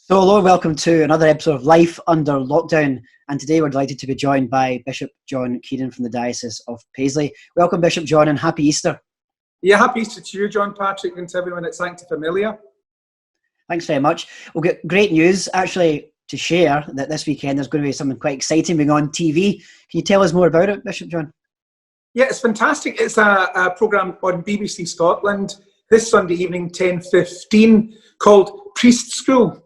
So hello and welcome to another episode of Life Under Lockdown, and today we're delighted to be joined by Bishop John Keenan from the Diocese of Paisley. Welcome Bishop John and happy Easter. Yeah, happy Easter to you, John Patrick, and to everyone at Sancta Familia. Thanks very much. We'll get great news actually to share that this weekend there's going to be something quite exciting being on TV. Can you tell us more about it, Bishop John? Yeah, it's fantastic. It's a programme on BBC Scotland this Sunday evening, 10:15, called Priest School.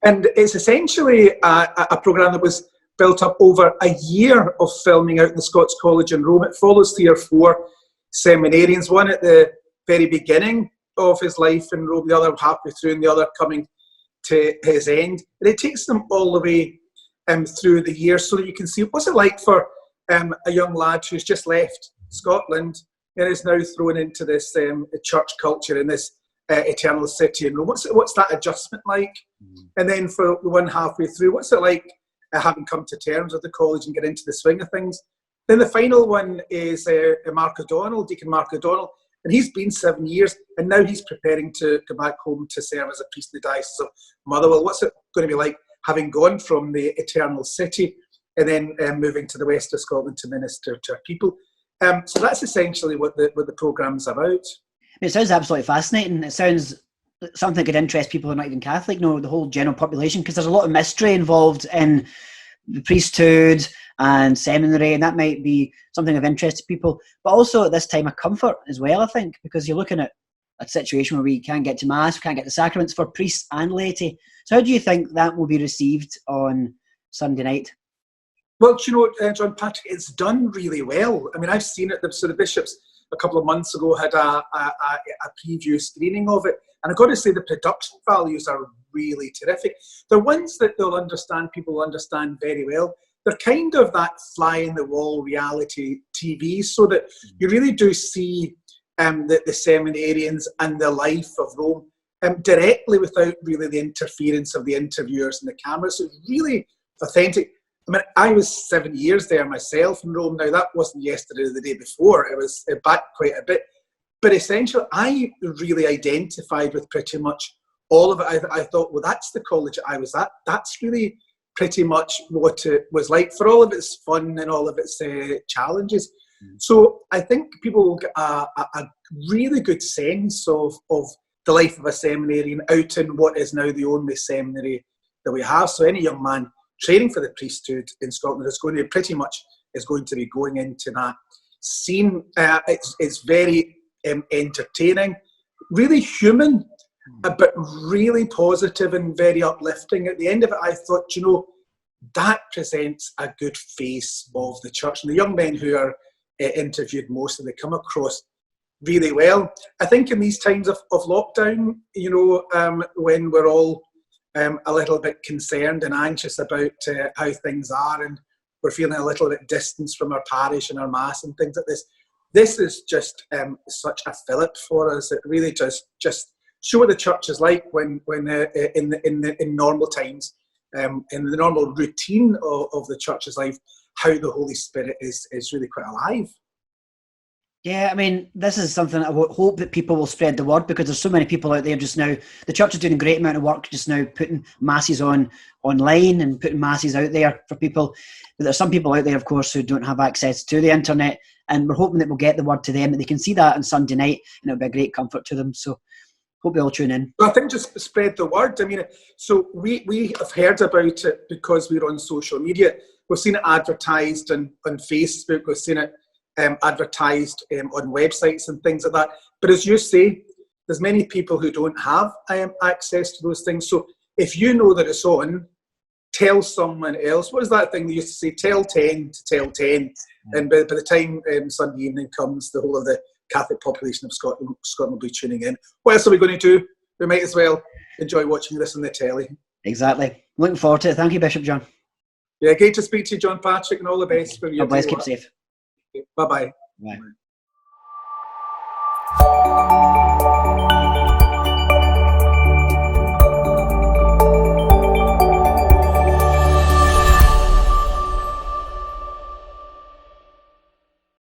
And it's essentially a programme that was built up over a year of filming out in the Scots College in Rome. It follows 3 or 4 seminarians, one at the very beginning of his life in Rome, the other halfway through, and the other coming to his end. And it takes them all the way through the year so that you can see what's it like for a young lad who's just left Scotland and is now thrown into this church culture in this eternal city in Rome. What's that adjustment like? And then for the one halfway through, what's it like having come to terms with the college and get into the swing of things? Then the final one is Mark O'Donnell, Deacon Mark O'Donnell, and he's been 7 years, and now he's preparing to go back home to serve as a priest in the Diocese of Motherwell. What's it going to be like having gone from the eternal city and then moving to the west of Scotland to minister to our people? So that's essentially what the programme's about. It sounds absolutely fascinating. It sounds something that could interest people who are not even Catholic, the whole general population, because there's a lot of mystery involved in the priesthood and seminary, and that might be something of interest to people. But also at this time a comfort as well, I think, because you're looking at a situation where we can't get to Mass, we can't get the sacraments for priests and laity. So how do you think that will be received on Sunday night? Well, John Patrick, it's done really well. I mean, I've seen it. So the bishops a couple of months ago had a preview screening of it, and I've got to say the production values are really terrific. They're ones that people will understand very well. They're kind of that fly-in-the-wall reality TV, so that you really do see the seminarians and the life of Rome directly without really the interference of the interviewers and the cameras. So it's really authentic. I mean, I was 7 years there myself in Rome. Now, that wasn't yesterday or the day before. It was back quite a bit. But essentially, I really identified with pretty much all of it. I thought, well, that's the college I was at. That's really pretty much what it was like, for all of its fun and all of its challenges. So I think people will get a really good sense of the life of a seminarian out in what is now the only seminary that we have. So any young man training for the priesthood in Scotland is going to be going into that scene. It's very entertaining, really human, but really positive and very uplifting. At the end of it, I thought, that presents a good face of the church. And the young men who are interviewed most of them come across really well. I think in these times of lockdown, when we're all a little bit concerned and anxious about how things are, and we're feeling a little bit distanced from our parish and our Mass and things like this. This is just such a fillip for us. It really does just show what the church is like when in normal times, in the normal routine of the church's life, how the Holy Spirit is really quite alive. Yeah, I mean, this is something I hope that people will spread the word, because there's so many people out there just now. The church is doing a great amount of work just now, putting masses online and putting masses out there for people. But there's some people out there, of course, who don't have access to the internet, and we're hoping that we'll get the word to them, that they can see that on Sunday night, and it'll be a great comfort to them. So hope they all tune in. I think just spread the word. I mean, so we have heard about it because we're on social media. We've seen it advertised on Facebook. We've seen it advertised on websites and things like that. But as you say, there's many people who don't have access to those things. So if you know that it's on, tell someone else. What is that thing they used to say? Tell 10 to tell 10. And by the time Sunday evening comes, the whole of the Catholic population of Scotland will be tuning in. What else are we going to do? We might as well enjoy watching this on the telly. Exactly. Looking forward to it. Thank you, Bishop John. Yeah, great to speak to you, John Patrick, and all the best for you. God bless. Keep safe. Bye-bye. Bye.